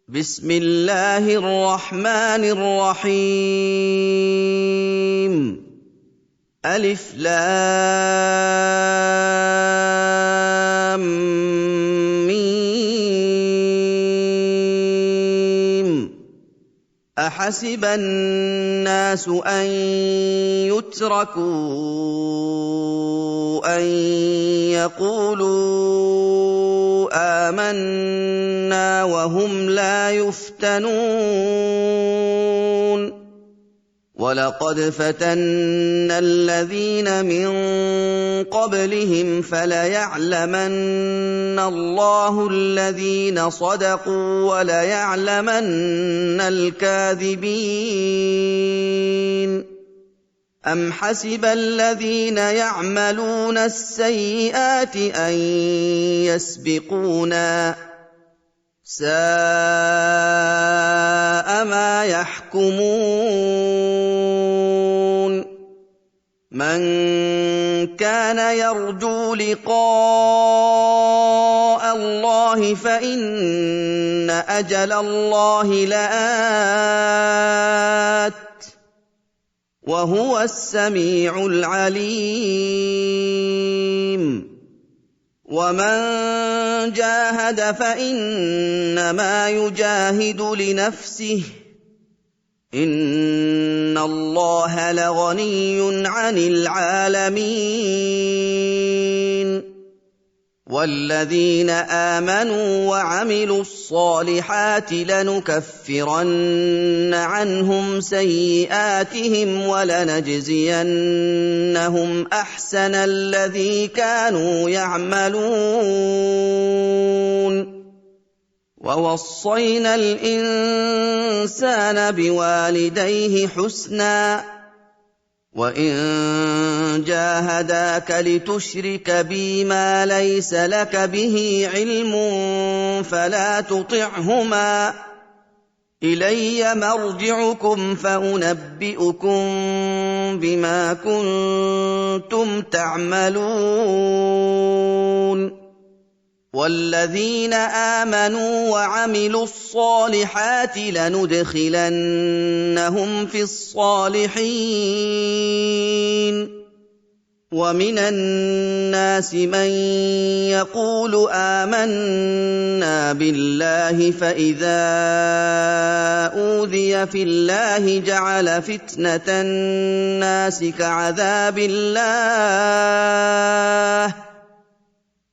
بسم الله الرحمن الرحيم ألف لام ميم أحسب الناس أن يتركوا أن يقولوا آمنا وهم لا يفتنون ولقد فتنا الذين من قبلهم فليعلمن الله الذين صدقوا وليعلمن الكاذبين أم حسب الذين يعملون السيئات أن يسبقونا ساء ما يحكمون من كان يرجو لقاء الله فإن أجل الله لآت وهو السميع العليم ومن جاهد فإنما يجاهد لنفسه إن الله لغني عن العالمين والذين آمنوا وعملوا الصالحات لنكفرن عنهم سيئاتهم ولنجزينهم أحسن الذي كانوا يعملون ووصينا الإنسان بوالديه حسنا وإن جاهداك لتشرك بي ما ليس لك به علم فلا تطعهما إلي مرجعكم فأنبئكم بما كنتم تعملون والذين آمنوا وعملوا الصالحات لندخلنهم في الصالحين ومن الناس من يقول آمنا بالله فإذا أوذي في الله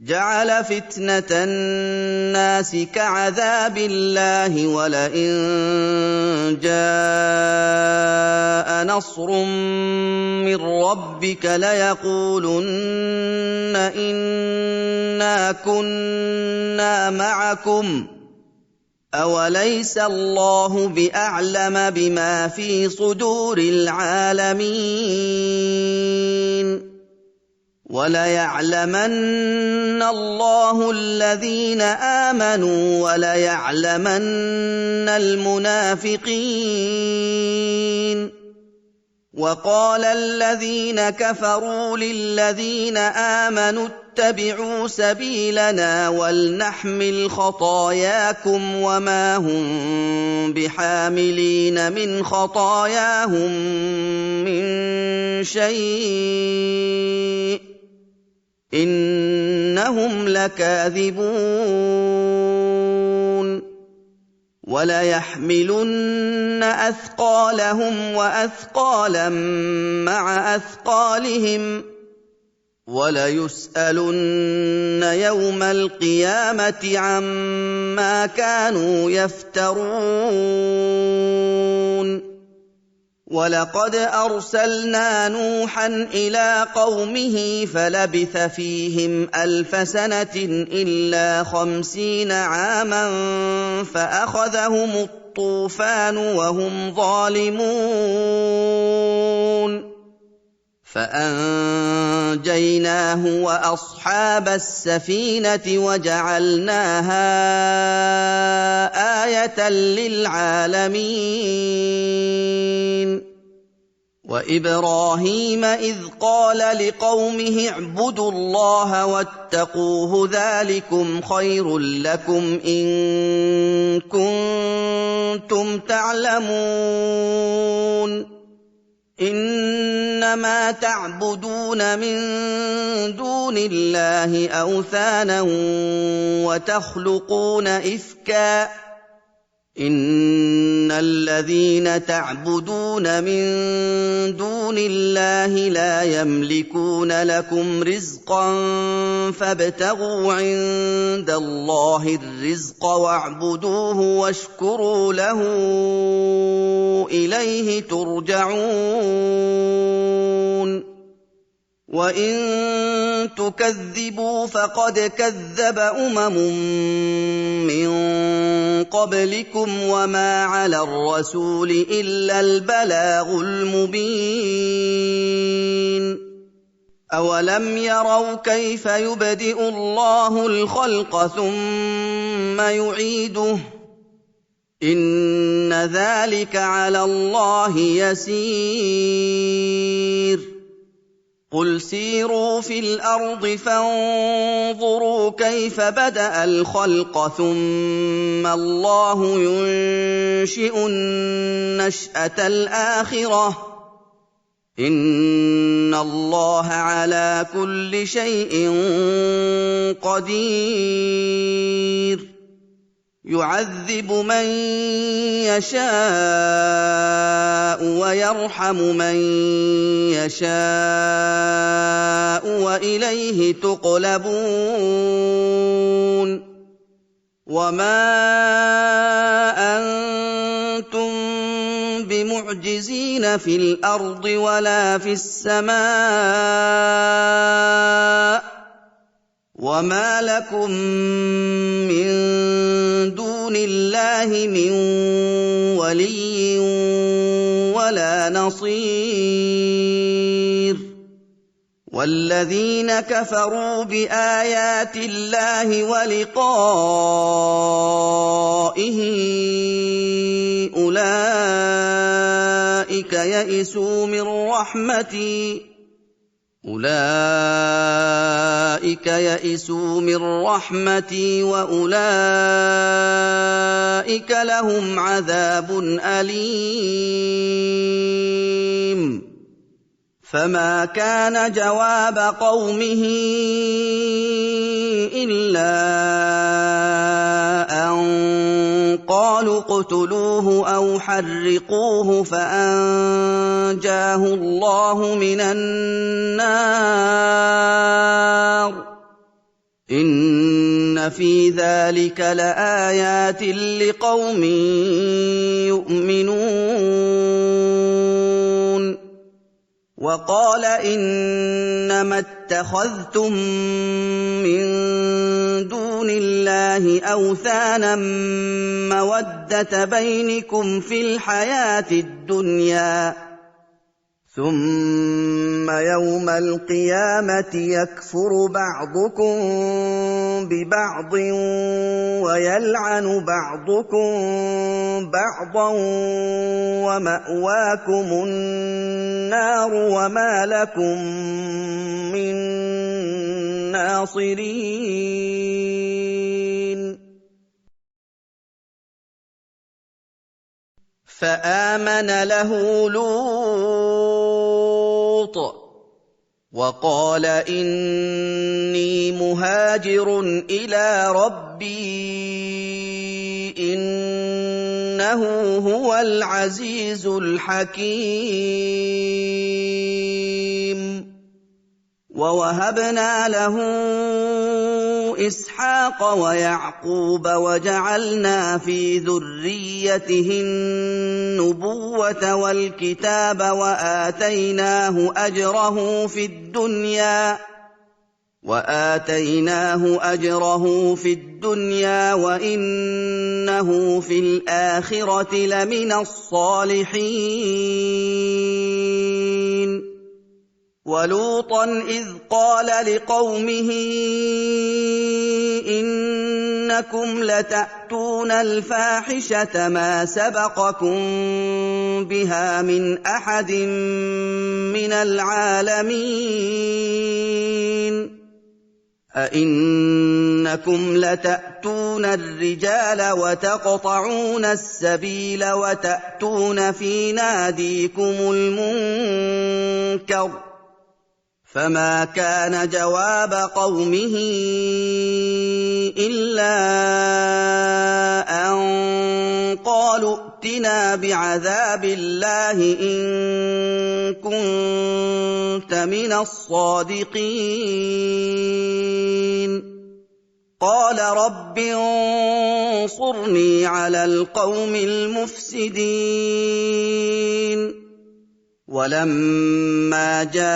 جعل فتنة الناس كعذاب الله ولئن جاء نصر من ربك ليقولن إنا كنا معكم أوليس الله بأعلم بما في صدور العالمين وَلَيَعْلَمَنَّ اللَّهُ الَّذِينَ آمَنُوا وَلَيَعْلَمَنَّ الْمُنَافِقِينَ وَقَالَ الَّذِينَ كَفَرُوا لِلَّذِينَ آمَنُوا اتَّبِعُوا سَبِيلَنَا وَلْنَحْمِلْ خَطَايَاكُمْ وَمَا هُم بِحَامِلِينَ مِنْ خَطَايَاهُم مِّن شَيْءٍ إِنَّهُمْ لَكَاذِبُونَ وَلَيَحْمِلُنَّ أَثْقَالَهُمْ وَأَثْقَالًا مَّعَ أَثْقَالِهِمْ وَلَيُسْأَلُنَّ يَوْمَ الْقِيَامَةِ عَمَّا كَانُوا يَفْتَرُونَ وَلَقَدْ أَرْسَلْنَا نُوحًا إِلَىٰ قَوْمِهِ فَلَبِثَ فِيهِمْ أَلْفَ سَنَةٍ إِلَّا 50 عَامًا فَأَخَذَهُمُ الطُّوفَانُ وَهُمْ ظَالِمُونَ فَأَنجَيْنَاهُ وَأَصْحَابَ السَّفِينَةِ وَجَعَلْنَاهَا آيَةً لِّلْعَالَمِينَ وإبراهيم إذ قال لقومه اعبدوا الله واتقوه ذلكم خير لكم إن كنتم تعلمون إنما تعبدون من دون الله أوثانا وتخلقون إفكا إن الذين تعبدون من دون الله لا يملكون لكم رزقا فابتغوا عند الله الرزق واعبدوه واشكروا له إليه ترجعون وإن تكذبوا فقد كذب من قبلكم وما على الرسول إلا البلاغ المبين أولم يروا كيف يبدئ الله الخلق ثم يعيده إن ذلك على الله يسير قل سيروا في الأرض فانظروا كيف بدأ الخلق ثم الله ينشئ النشأة الآخرة إن الله على كل شيء قدير يعذب من يشاء ويرحم من يشاء وإليه تقلبون وما أنتم بمعجزين في الأرض ولا في السماء وما لكم من دون الله من ولي ولا نصير والذين كفروا بآيات الله ولقائه أولئك يئسوا من رحمتي وأولئك لهم عذاب أليم فما كان جواب قومه إلا أن قالوا اقتلوه أو حرقوه فأنجاه الله من النار إن في ذلك لآيات لقوم يؤمنون وقال إنما اتخذتم من دون الله أوثانا مودة بينكم في الحياة الدنيا ثم يوم القيامة يكفر بعضكم ببعض ويلعن بعضكم بعضا ومأواكم النار وما لكم من ناصرين فآمن له لوط وقال إني مهاجر إلى ربي إنه هو العزيز الحكيم ووهبنا له إسحاق ويعقوب وجعلنا في ذريته النبوة والكتاب وآتيناه أجره في الدنيا وإنه في الآخرة لمن الصالحين ولوطا إذ قال لقومه إنكم لتأتون الفاحشة ما سبقكم بها من أحد من العالمين أئنكم لتأتون الرجال وتقطعون السبيل وتأتون في ناديكم المنكر فما كان جواب قومه إلا أن قالوا ائتنا بعذاب الله إن كنت من الصادقين قال رب انصرني على القوم المفسدين ولما جاءت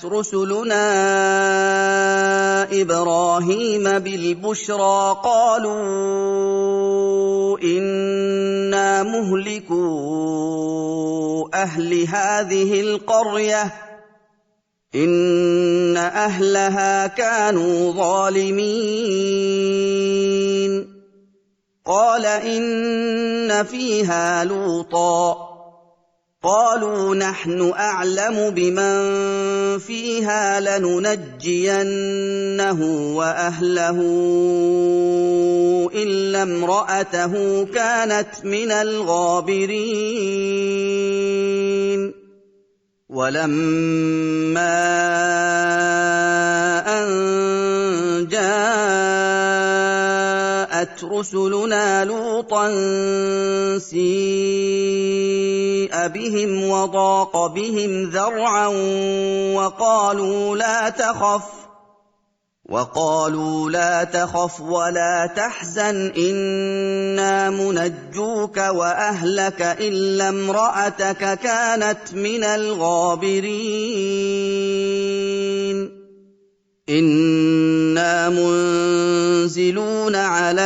رسلنا إبراهيم بالبشرى قالوا إنا مهلكو أهل هذه القرية إن أهلها كانوا ظالمين قال إن فيها لوطا قالوا نحن أعلم بمن فيها لننجينه وأهله إلا امرأته كانت من الغابرين ولما أن جاءت رسلنا لوطا سيء بهم وضاق بهم ذرعا وقالوا لا تخف ولا تحزن إنا منجوك وأهلك إلا امرأتك كانت من الغابرين إنا منزلون على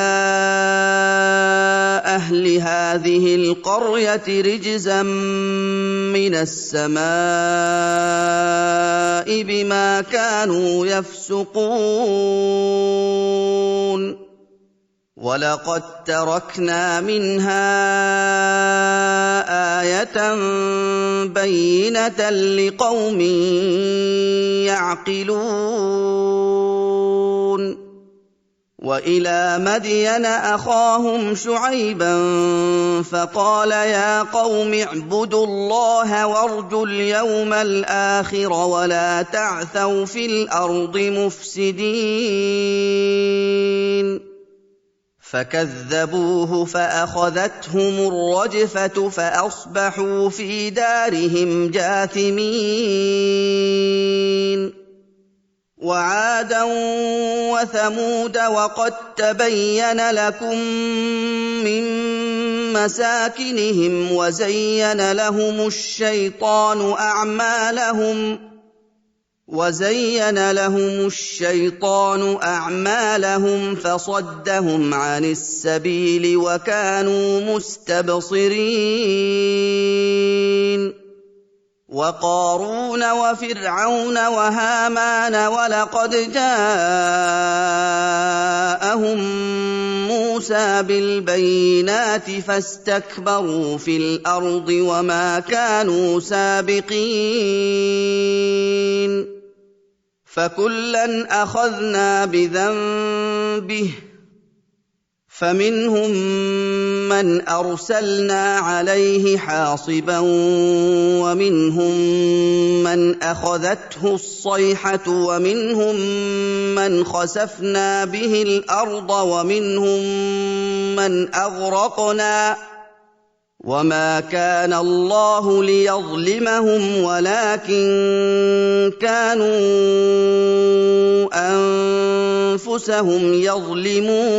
أهل هذه القرية رجزا من السماء بما كانوا يفسقون ولقد تركنا منها آية بينة لقوم يعقلون وإلى مدين أخاهم شعيبا فقال يا قوم اعبدوا الله وارجوا اليوم الآخر ولا تعثوا في الأرض مفسدين فكذبوه فأخذتهم الرجفة فأصبحوا في دارهم جاثمين وعادا وثمود وقد تبين لكم من مساكنهم وزين لهم الشيطان أعمالهم فصدهم عن السبيل وكانوا مستبصرين وقارون وفرعون وهامان ولقد جاءهم موسى بالبينات فاستكبروا في الأرض وما كانوا سابقين فكلا أخذنا بذنبه فمنهم من أرسلنا عليه حاصبا ومنهم من أخذته الصيحة ومنهم من خسفنا به الأرض ومنهم من أغرقنا وما كان الله ليظلمهم ولكن كانوا أنفسهم يظلمون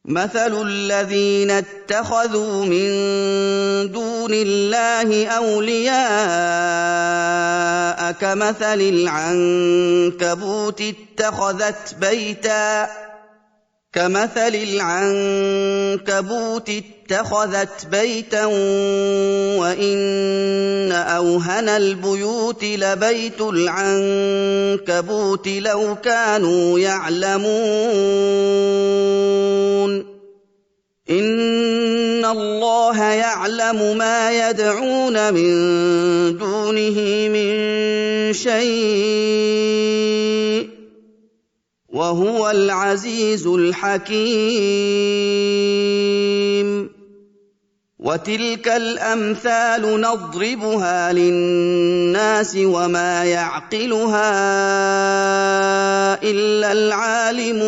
مثل الذين اتخذوا من دون الله أولياء كمثل العنكبوت كمثل العنكبوت اتخذت بيتا وإن أوهن البيوت لبيت العنكبوت لو كانوا يعلمون إن الله يعلم ما يدعون من دونه من شيء وهو العزيز الحكيم وتلك الأمثال نضربها للناس وما يعقلها إلا العالمون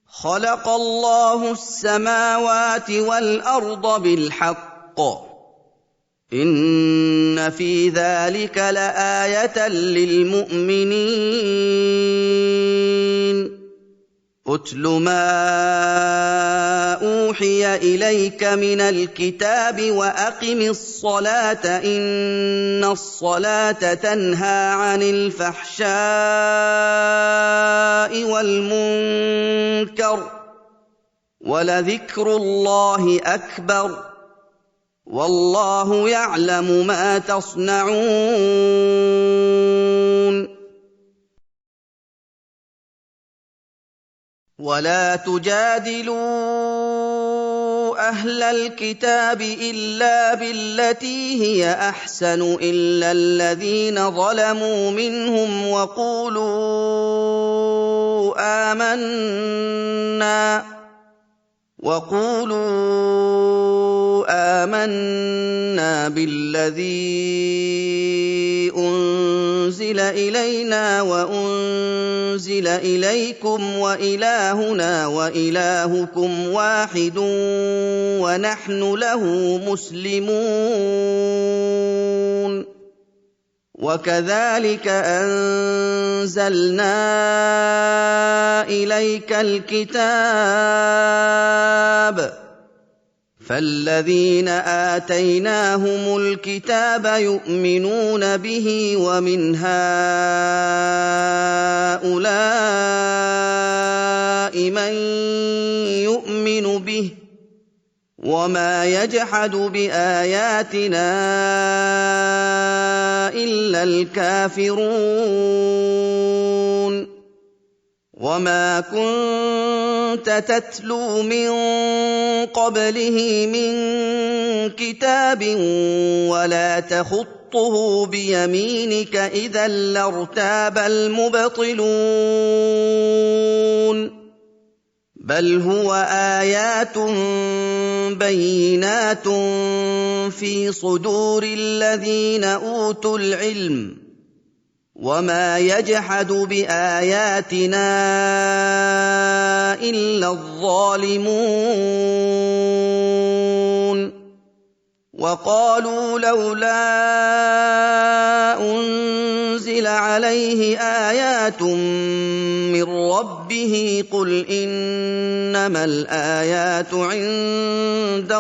خلق الله السماوات والأرض بالحق إن في ذلك لآية للمؤمنين أتل ما أوحي إليك من الكتاب وأقم الصلاة إن الصلاة تنهى عن الفحشاء والمنكر ولذكر الله أكبر والله يعلم ما تصنعون ولا تجادلوا أهل الكتاب إلا بالتي هي أحسن إلا الذين ظلموا منهم وقولوا آمنا بالذي أنزل إلينا وأنزل إليكم وإلهنا وإلهكم واحد ونحن له مسلمون وكذلك أنزلنا إليك الكتاب فالذين آتيناهم الكتاب يؤمنون به ومن هؤلاء من يؤمن به وما يجحد بآياتنا إلا الكافرون وما كنت تتلو من قبله من كتاب ولا تخطه بيمينك إذا لارتاب المبطلون بل هو آيات بينات في صدور الذين أوتوا العلم وما يجحد بآياتنا إلا الظالمون وقالوا لولا أنزل عليه آيات من ربه قل إنما الآيات عند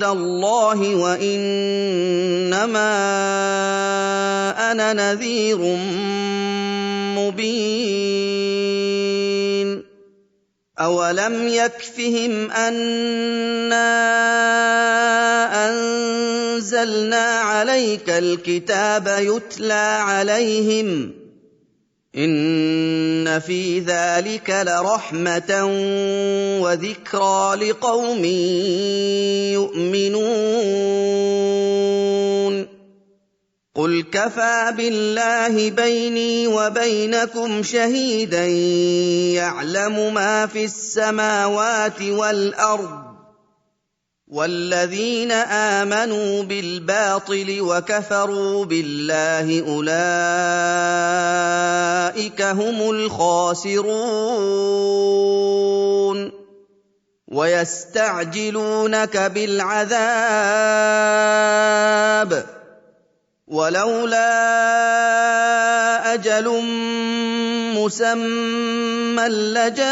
الله وإنما أنا نذير مبين أولم يكفهم أنا أنزلنا عليك الكتاب يتلى عليهم إن في ذلك لرحمة وذكرى لقوم يؤمنون قل كفى بالله بيني وبينكم شهيدا يعلم ما في السماوات والأرض والذين آمنوا بالباطل وكفروا بالله أولئك هم الخاسرون ويستعجلونك بالعذاب ولولا أجل مسمى لَجَاءَهُمُ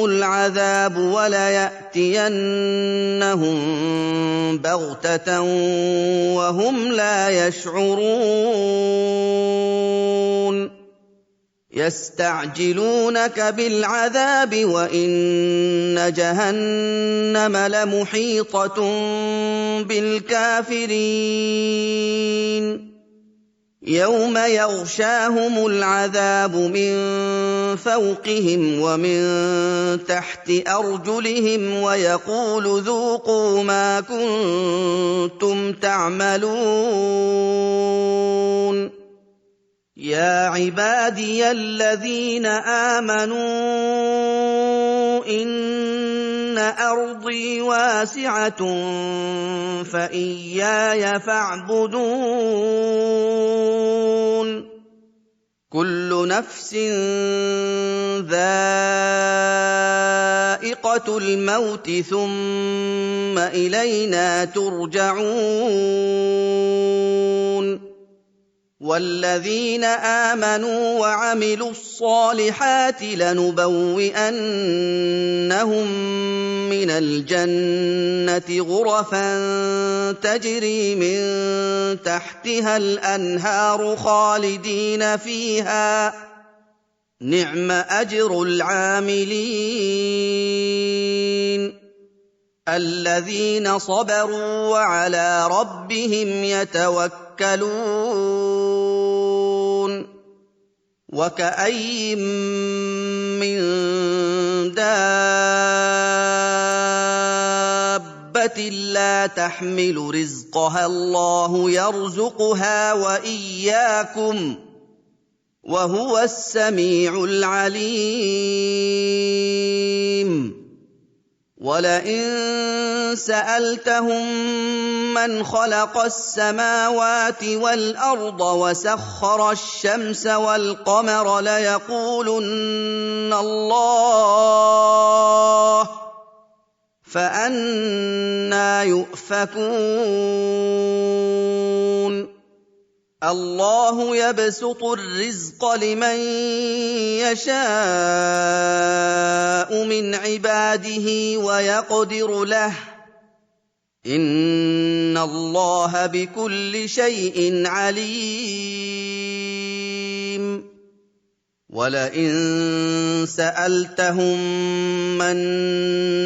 الْعَذَابُ وَلَيَأْتِيَنَّهُم بَغْتَةً وَهُمْ لَا يَشْعُرُونَ يَسْتَعْجِلُونَكَ بِالْعَذَابِ وَإِنَّ جَهَنَّمَ لَمُحِيطَةٌ بِالْكَافِرِينَ يَوْمَ يَغْشَاهُمُ الْعَذَابُ مِن فَوْقِهِمْ وَمِن تَحْتِ أَرْجُلِهِمْ وَيَقُولُ ذُوقُوا مَا كُنتُمْ تَعْمَلُونَ يَا عِبَادِيَ الَّذِينَ آمَنُوا إِنَّ أَرْضِي وَاسِعَةٌ فَإِيَّايَ فَاعْبُدُونِ كُلُّ نَفْسٍ ذَائِقَةُ الْمَوْتِ ثُمَّ إِلَيْنَا تُرْجَعُونَ وَالَّذِينَ آمَنُوا وَعَمِلُوا الصَّالِحَاتِ لَنُبَوِّئَنَّهُم مِّنَ الْجَنَّةِ غُرَفًا تَجْرِي مِن تَحْتِهَا الْأَنْهَارُ خَالِدِينَ فِيهَا ۚ نِعْمَ أَجْرُ الْعَامِلِينَ الَّذِينَ صَبَرُوا وَعَلَىٰ رَبِّهِمْ يَتَوَكَّلُونَ وَكَأَيِّن مِّن دَابَّةٍ لَّا تَحْمِلُ رِزْقَهَا اللَّهُ يَرْزُقُهَا وَإِيَّاكُمْ ۚ وَهُوَ السَّمِيعُ الْعَلِيمُ وَلَئِن سَأَلْتَهُم مَّنْ خَلَقَ السَّمَاوَاتِ وَالْأَرْضَ وَسَخَّرَ الشَّمْسَ وَالْقَمَرَ لَيَقُولُنَّ اللَّهُ ۖ فَأَنَّىٰ يُؤْفَكُونَ اللَّهُ يَبْسُطُ الرِّزْقَ لِمَن يَشَاءُ مِنْ عِبَادِهِ وَيَقْدِرُ لَهُ ۚ إِنَّ اللَّهَ بِكُلِّ شَيْءٍ عَلِيمٌ وَلَئِن سَأَلْتَهُم مَّن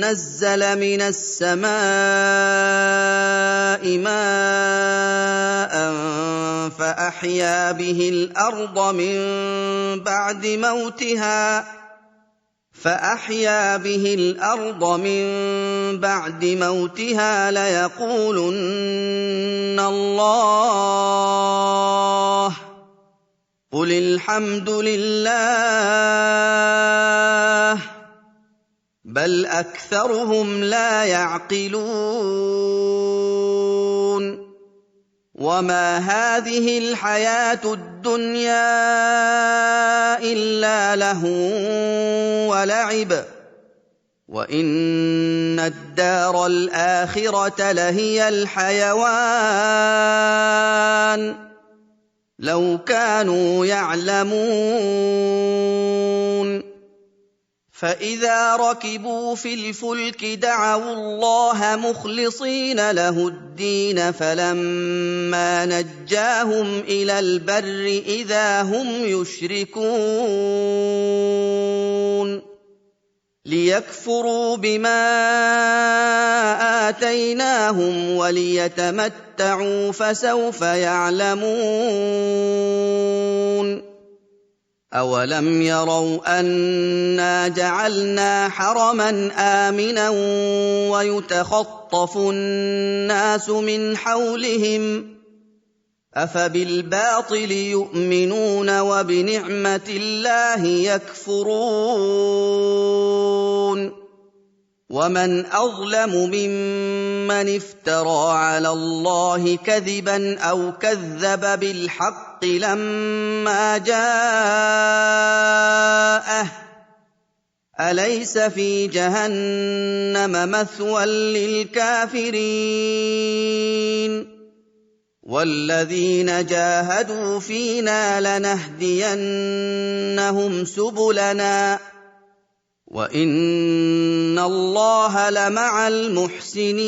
نَّزَّلَ مِنَ السَّمَاءِ مَاءً فَأَحْيَا بِهِ الْأَرْضَ مِن بَعْدِ مَوْتِهَا لَيَقُولُنَّ اللَّهُ ۚ قُلِ الْحَمْدُ لِلَّهِ ۚ بَلْ أَكْثَرُهُمْ لَا يَعْقِلُونَ وَمَا هَٰذِهِ الْحَيَاةُ الدُّنْيَا إِلَّا لَهْوٌ وَلَعِبٌ ۚ وَإِنَّ الدَّارَ الْآخِرَةَ لَهِيَ الْحَيَوَانُ لَوْ كَانُوا يَعْلَمُونَ فَإِذَا رَكِبُوا فِي الْفُلْكِ دَعَوُا اللَّهَ مُخْلِصِينَ لَهُ الدِّينَ فَلَمَّا نَجَّاهُمْ إِلَى الْبَرِّ إِذَا هُمْ يُشْرِكُونَ لِيَكْفُرُوا بِمَا آتَيْنَاهُمْ وَلِيَتَمَتَّعُوا فَسَوْفَ يَعْلَمُونَ أَوَلَمْ يَرَوْا أَنَّا جَعَلْنَا حَرَمًا آمِنًا وَيُتَخَطَّفُ النَّاسُ مِنْ حَوْلِهِمْ ۚ أَفَبِالْبَاطِلِ يُؤْمِنُونَ وَبِنِعْمَةِ اللَّهِ يَكْفُرُونَ وَمَنْ أَظْلَمُ مِمَّنِ افْتَرَىٰ عَلَى اللَّهِ كَذِبًا أَوْ كَذَّبَ بِالْحَقِّ لَمَّا جَاءَهُ ۚ أَلَيْسَ فِي جَهَنَّمَ مَثْوًى لِّلْكَافِرِينَ وَالَّذِينَ جَاهَدُوا فِينَا لَنَهْدِيَنَّهُمْ سُبُلَنَا ۚ وَإِنَّ اللَّهَ لَمَعَ الْمُحْسِنِينَ